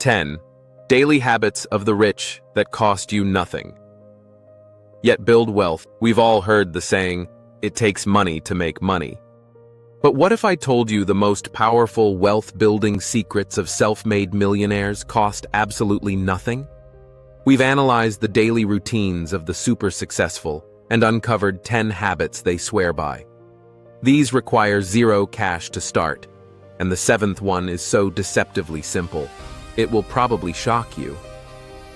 10. Daily habits of the rich that cost you nothing, yet build wealth. We've all heard the saying, it takes money to make money. But what if I told you the most powerful wealth-building secrets of self-made millionaires cost absolutely nothing? We've analyzed the daily routines of the super successful and uncovered 10 habits they swear by. These require zero cash to start, and the seventh one is so deceptively simple, it will probably shock you.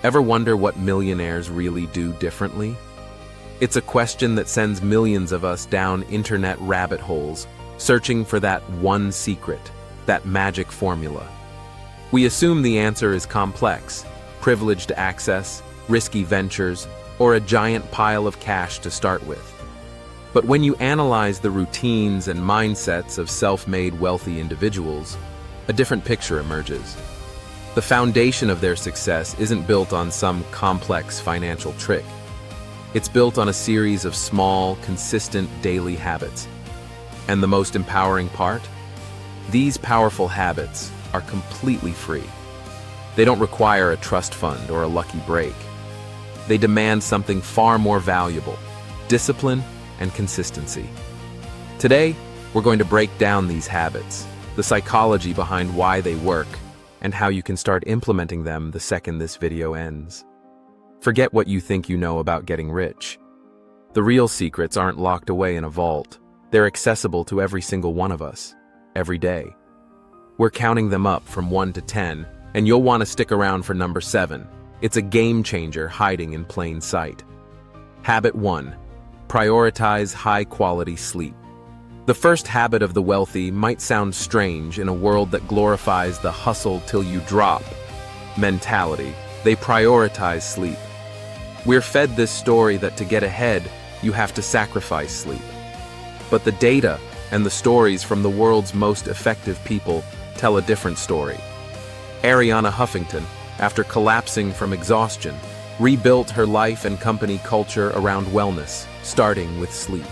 Ever wonder what millionaires really do differently? It's a question that sends millions of us down internet rabbit holes, searching for that one secret, that magic formula. We assume the answer is complex, privileged access, risky ventures, or a giant pile of cash to start with. But when you analyze the routines and mindsets of self-made wealthy individuals, a different picture emerges. The foundation of their success isn't built on some complex financial trick. It's built on a series of small, consistent daily habits. And the most empowering part? These powerful habits are completely free. They don't require a trust fund or a lucky break. They demand something far more valuable: discipline and consistency. Today, we're going to break down these habits, the psychology behind why they work, and how you can start implementing them the second this video ends. Forget what you think you know about getting rich. The real secrets aren't locked away in a vault. They're accessible to every single one of us, every day. We're counting them up from 1 to 10, and you'll want to stick around for number 7. It's a game changer hiding in plain sight. Habit 1. Prioritize high-quality sleep. The first habit of the wealthy might sound strange in a world that glorifies the hustle-till-you-drop mentality. They prioritize sleep. We're fed this story that to get ahead, you have to sacrifice sleep. But the data and the stories from the world's most effective people tell a different story. Arianna Huffington, after collapsing from exhaustion, rebuilt her life and company culture around wellness, starting with sleep.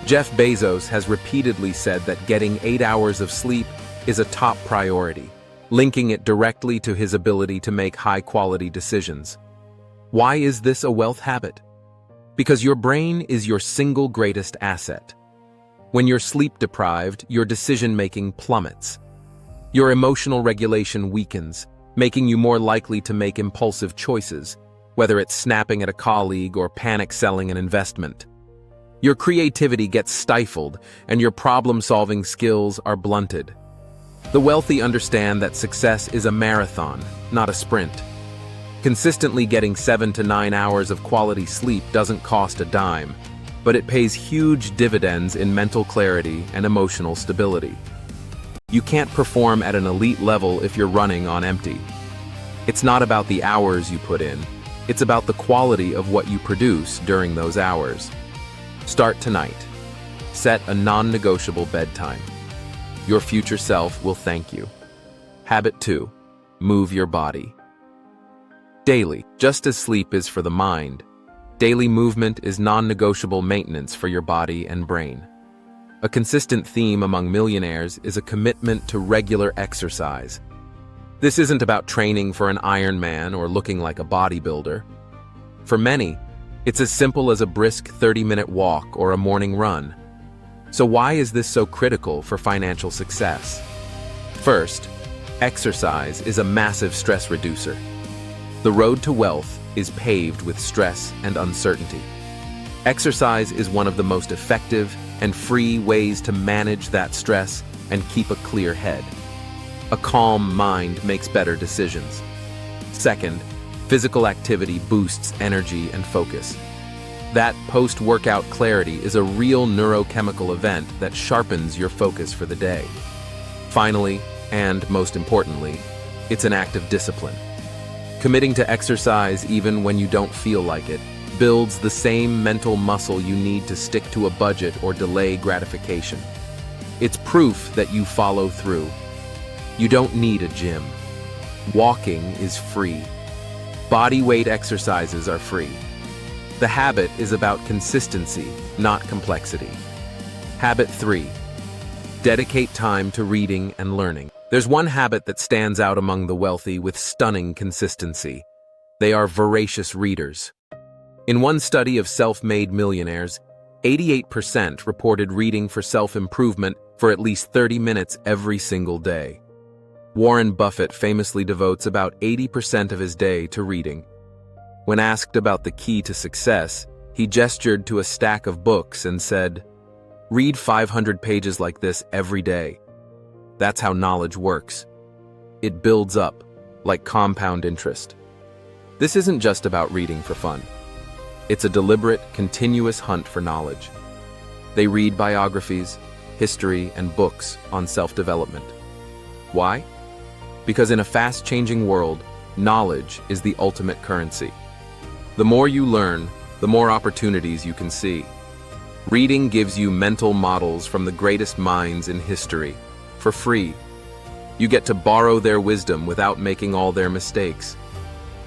Jeff Bezos has repeatedly said that getting 8 hours of sleep is a top priority, linking it directly to his ability to make high-quality decisions. Why is this a wealth habit? Because your brain is your single greatest asset. When you're sleep-deprived, your decision-making plummets. Your emotional regulation weakens, making you more likely to make impulsive choices, whether it's snapping at a colleague or panic selling an investment. Your creativity gets stifled, and your problem-solving skills are blunted. The wealthy understand that success is a marathon, not a sprint. Consistently getting 7 to 9 hours of quality sleep doesn't cost a dime, but it pays huge dividends in mental clarity and emotional stability. You can't perform at an elite level if you're running on empty. It's not about the hours you put in, it's about the quality of what you produce during those hours. Start tonight. Set a non-negotiable bedtime. Your future self will thank you. Habit 2. Move your body. Daily, just as sleep is for the mind, daily movement is non-negotiable maintenance for your body and brain. A consistent theme among millionaires is a commitment to regular exercise. This isn't about training for an Ironman or looking like a bodybuilder. For many, it's as simple as a brisk 30-minute walk or a morning run. So why is this so critical for financial success? First, exercise is a massive stress reducer. The road to wealth is paved with stress and uncertainty. Exercise is one of the most effective and free ways to manage that stress and keep a clear head. A calm mind makes better decisions. Second, physical activity boosts energy and focus. That post-workout clarity is a real neurochemical event that sharpens your focus for the day. Finally, and most importantly, it's an act of discipline. Committing to exercise even when you don't feel like it builds the same mental muscle you need to stick to a budget or delay gratification. It's proof that you follow through. You don't need a gym. Walking is free. Body weight exercises are free. The habit is about consistency, not complexity. Habit 3. Dedicate time to reading and learning. There's one habit that stands out among the wealthy with stunning consistency. They are voracious readers. In one study of self-made millionaires, 88% reported reading for self-improvement for at least 30 minutes every single day. Warren Buffett famously devotes about 80% of his day to reading. When asked about the key to success, he gestured to a stack of books and said, "Read 500 pages like this every day." That's how knowledge works. It builds up, like compound interest. This isn't just about reading for fun. It's a deliberate, continuous hunt for knowledge. They read biographies, history, and books on self-development. Why? Because in a fast-changing world, knowledge is the ultimate currency. The more you learn, the more opportunities you can see. Reading gives you mental models from the greatest minds in history, for free. You get to borrow their wisdom without making all their mistakes.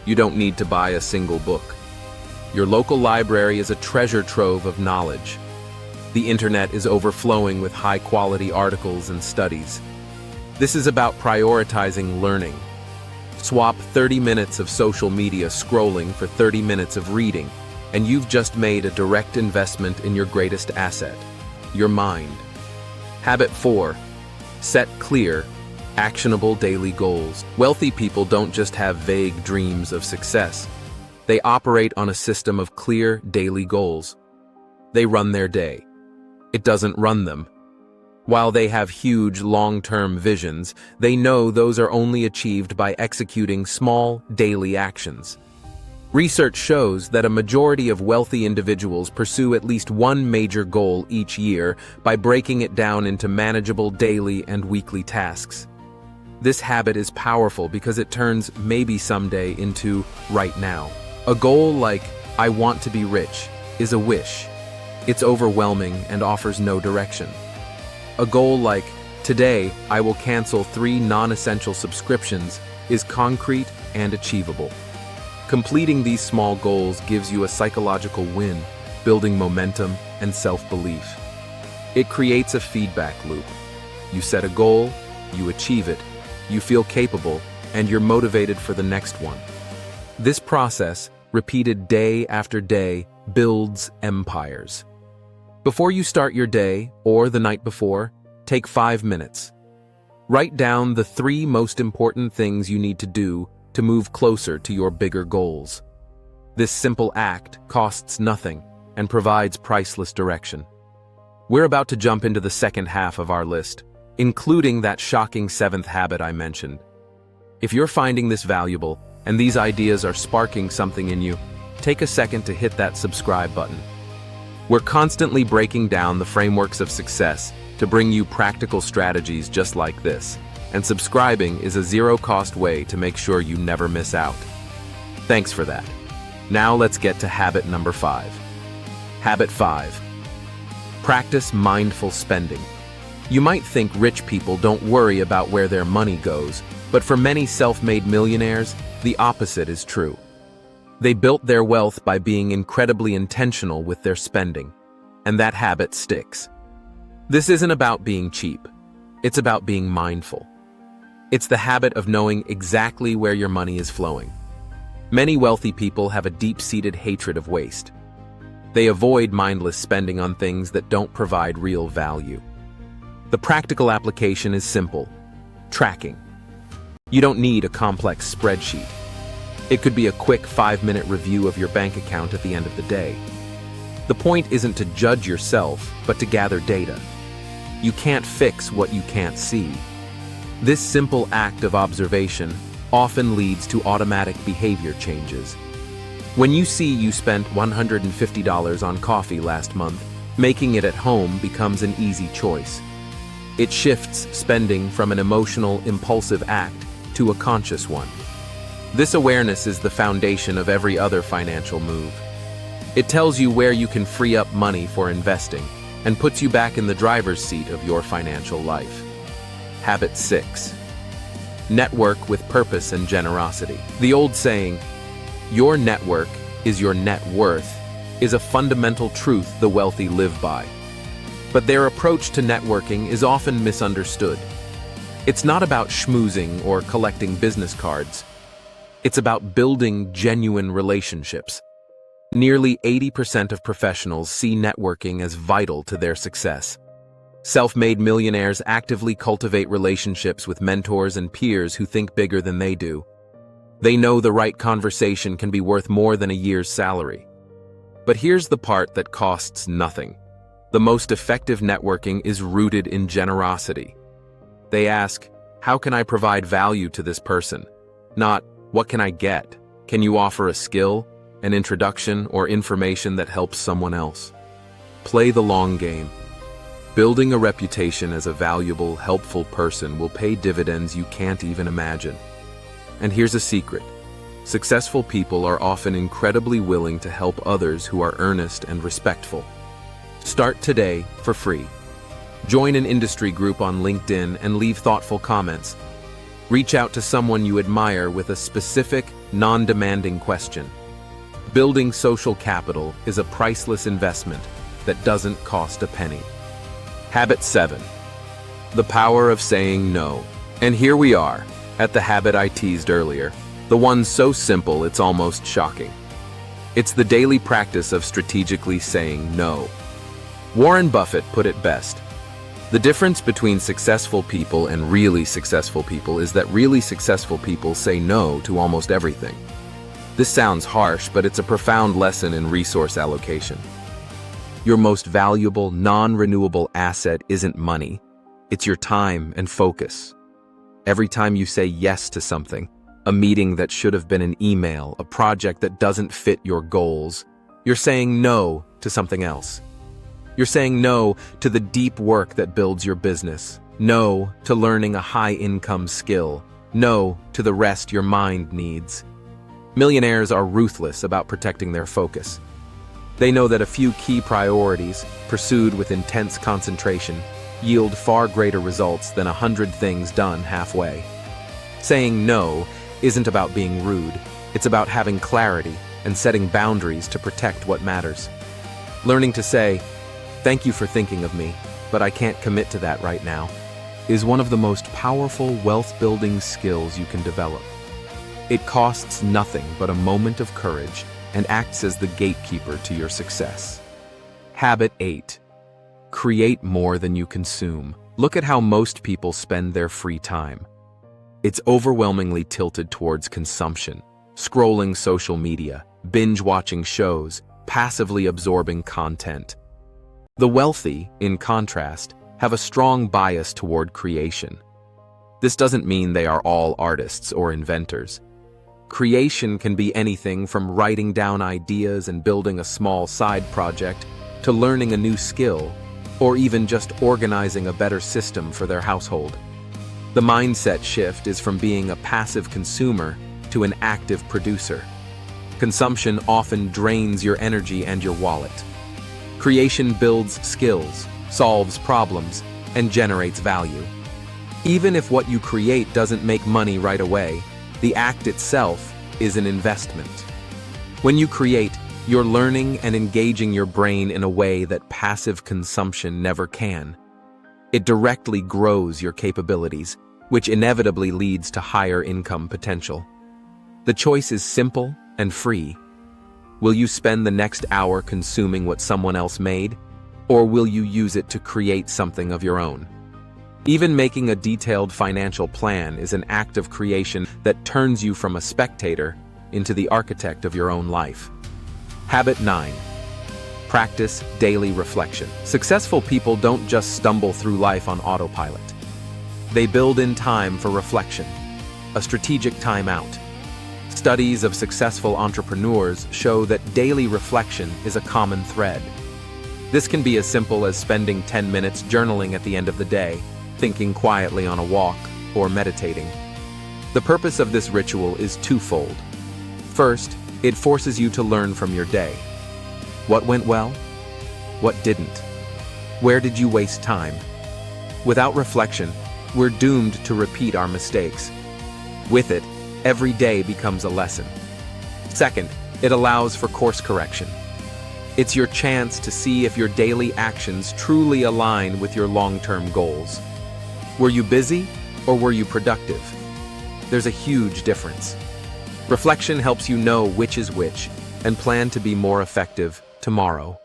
You don't need to buy a single book. Your local library is a treasure trove of knowledge. The internet is overflowing with high-quality articles and studies. This is about prioritizing learning. Swap 30 minutes of social media scrolling for 30 minutes of reading, and you've just made a direct investment in your greatest asset, your mind. Habit 4. Set clear, actionable daily goals. Wealthy people don't just have vague dreams of success. They operate on a system of clear daily goals. They run their day. It doesn't run them. While they have huge long-term visions, they know those are only achieved by executing small daily actions. Research shows that a majority of wealthy individuals pursue at least one major goal each year by breaking it down into manageable daily and weekly tasks. This habit is powerful because it turns maybe someday into right now. A goal like, "I want to be rich," is a wish. It's overwhelming and offers no direction. A goal like, "Today, I will cancel 3 non-essential subscriptions," is concrete and achievable. Completing these small goals gives you a psychological win, building momentum and self-belief. It creates a feedback loop. You set a goal, you achieve it, you feel capable, and you're motivated for the next one. This process, repeated day after day, builds empires. Before you start your day, or the night before, take 5 minutes. Write down the 3 most important things you need to do to move closer to your bigger goals. This simple act costs nothing and provides priceless direction. We're about to jump into the second half of our list, including that shocking 7th habit I mentioned. If you're finding this valuable and these ideas are sparking something in you, take a second to hit that subscribe button. We're constantly breaking down the frameworks of success to bring you practical strategies just like this, and subscribing is a zero-cost way to make sure you never miss out. Thanks for that. Now let's get to habit number 5. Habit 5. Practice mindful spending. You might think rich people don't worry about where their money goes, but for many self-made millionaires, the opposite is true. They built their wealth by being incredibly intentional with their spending, and that habit sticks. This isn't about being cheap. It's about being mindful. It's the habit of knowing exactly where your money is flowing. Many wealthy people have a deep-seated hatred of waste. They avoid mindless spending on things that don't provide real value. The practical application is simple: tracking. You don't need a complex spreadsheet. It could be a quick 5-minute review of your bank account at the end of the day. The point isn't to judge yourself, but to gather data. You can't fix what you can't see. This simple act of observation often leads to automatic behavior changes. When you see you spent $150 on coffee last month, making it at home becomes an easy choice. It shifts spending from an emotional, impulsive act to a conscious one. This awareness is the foundation of every other financial move. It tells you where you can free up money for investing and puts you back in the driver's seat of your financial life. Habit 6. Network with purpose and generosity. The old saying, "Your network is your net worth," is a fundamental truth the wealthy live by. But their approach to networking is often misunderstood. It's not about schmoozing or collecting business cards. It's about building genuine relationships. Nearly 80% of professionals see networking as vital to their success. Self-made millionaires actively cultivate relationships with mentors and peers who think bigger than they do. They know the right conversation can be worth more than a year's salary. But here's the part that costs nothing. The most effective networking is rooted in generosity. They ask, how can I provide value to this person? Not, what can I get? Can you offer a skill, an introduction, or information that helps someone else? Play the long game. Building a reputation as a valuable, helpful person will pay dividends you can't even imagine. And here's a secret. Successful people are often incredibly willing to help others who are earnest and respectful. Start today for free. Join an industry group on LinkedIn and leave thoughtful comments. Reach out to someone you admire with a specific, non-demanding question. Building social capital is a priceless investment that doesn't cost a penny. Habit 7. The power of saying no. And here we are, at the habit I teased earlier, the one so simple it's almost shocking. It's the daily practice of strategically saying no. Warren Buffett put it best. The difference between successful people and really successful people is that really successful people say no to almost everything. This sounds harsh, but it's a profound lesson in resource allocation. Your most valuable, non-renewable asset isn't money. It's your time and focus. Every time you say yes to something, a meeting that should have been an email, a project that doesn't fit your goals, you're saying no to something else. You're saying no to the deep work that builds your business, no to learning a high-income skill, no to the rest your mind needs. Millionaires are ruthless about protecting their focus. They know that a few key priorities, pursued with intense concentration, yield far greater results than 100 things done halfway. Saying no isn't about being rude, it's about having clarity and setting boundaries to protect what matters. Learning to say, "Thank you for thinking of me, but I can't commit to that right now," is one of the most powerful wealth-building skills you can develop. It costs nothing but a moment of courage and acts as the gatekeeper to your success. Habit 8. Create more than you consume. Look at how most people spend their free time. It's overwhelmingly tilted towards consumption, scrolling social media, binge-watching shows, passively absorbing content. The wealthy, in contrast, have a strong bias toward creation. This doesn't mean they are all artists or inventors. Creation can be anything from writing down ideas and building a small side project to learning a new skill, or even just organizing a better system for their household. The mindset shift is from being a passive consumer to an active producer. Consumption often drains your energy and your wallet. Creation builds skills, solves problems, and generates value. Even if what you create doesn't make money right away, the act itself is an investment. When you create, you're learning and engaging your brain in a way that passive consumption never can. It directly grows your capabilities, which inevitably leads to higher income potential. The choice is simple and free. Will you spend the next hour consuming what someone else made, or will you use it to create something of your own? Even making a detailed financial plan is an act of creation that turns you from a spectator into the architect of your own life. Habit 9. Practice daily reflection. Successful people don't just stumble through life on autopilot. They build in time for reflection, a strategic timeout. Studies of successful entrepreneurs show that daily reflection is a common thread. This can be as simple as spending 10 minutes journaling at the end of the day, thinking quietly on a walk, or meditating. The purpose of this ritual is twofold. First, it forces you to learn from your day. What went well? What didn't? Where did you waste time? Without reflection, we're doomed to repeat our mistakes. With it, every day becomes a lesson. Second, it allows for course correction. It's your chance to see if your daily actions truly align with your long-term goals. Were you busy? Or were you productive? There's a huge difference. Reflection helps you know which is which and plan to be more effective tomorrow.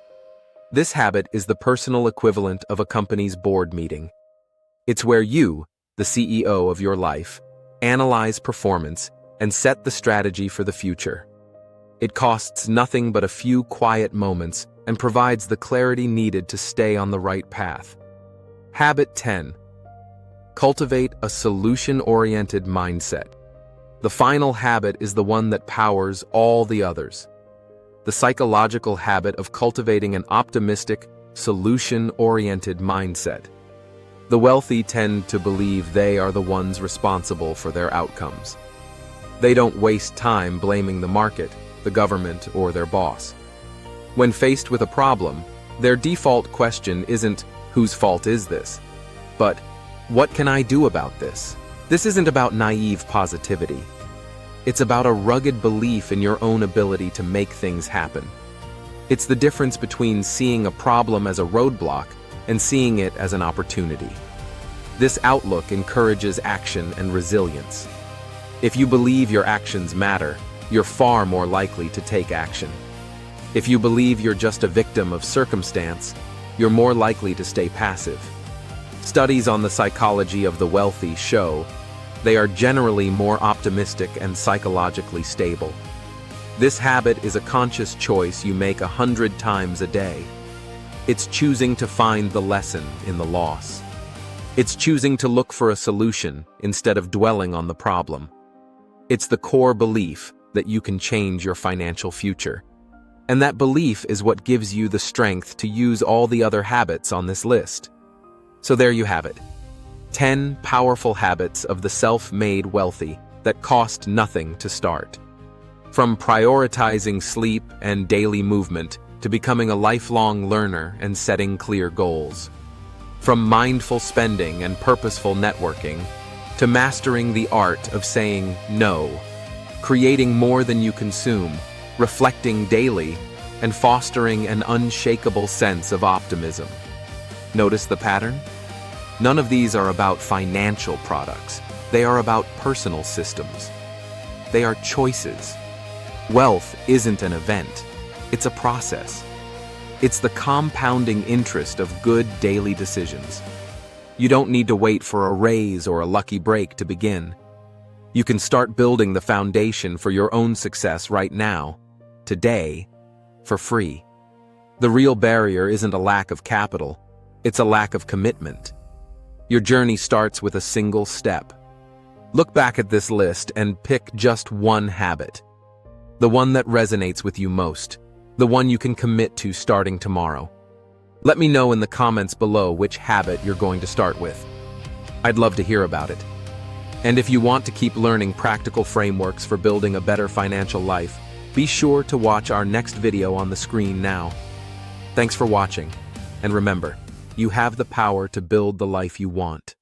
This habit is the personal equivalent of a company's board meeting. It's where you, the CEO of your life, analyze performance and set the strategy for the future. It costs nothing but a few quiet moments and provides the clarity needed to stay on the right path. Habit 10. Cultivate a solution-oriented mindset. The final habit is the one that powers all the others. The psychological habit of cultivating an optimistic, solution-oriented mindset. The wealthy tend to believe they are the ones responsible for their outcomes. They don't waste time blaming the market, the government, or their boss. When faced with a problem, their default question isn't, "Whose fault is this?" but, "What can I do about this?" This isn't about naive positivity. It's about a rugged belief in your own ability to make things happen. It's the difference between seeing a problem as a roadblock and seeing it as an opportunity. This outlook encourages action and resilience. If you believe your actions matter, you're far more likely to take action. If you believe you're just a victim of circumstance, you're more likely to stay passive. Studies on the psychology of the wealthy show they are generally more optimistic and psychologically stable. This habit is a conscious choice you make 100 times a day. It's choosing to find the lesson in the loss. It's choosing to look for a solution instead of dwelling on the problem. It's the core belief that you can change your financial future. And that belief is what gives you the strength to use all the other habits on this list. So there you have it. 10 powerful habits of the self-made wealthy that cost nothing to start. From prioritizing sleep and daily movement to becoming a lifelong learner and setting clear goals. From mindful spending and purposeful networking to mastering the art of saying no, creating more than you consume, reflecting daily, and fostering an unshakable sense of optimism. Notice the pattern? None of these are about financial products. They are about personal systems. They are choices. Wealth isn't an event. It's a process. It's the compounding interest of good daily decisions. You don't need to wait for a raise or a lucky break to begin. You can start building the foundation for your own success right now, today, for free. The real barrier isn't a lack of capital. It's a lack of commitment. Your journey starts with a single step. Look back at this list and pick just one habit. The one that resonates with you most. The one you can commit to starting tomorrow. Let me know in the comments below which habit you're going to start with. I'd love to hear about it. And if you want to keep learning practical frameworks for building a better financial life, be sure to watch our next video on the screen now. Thanks for watching. And remember, you have the power to build the life you want.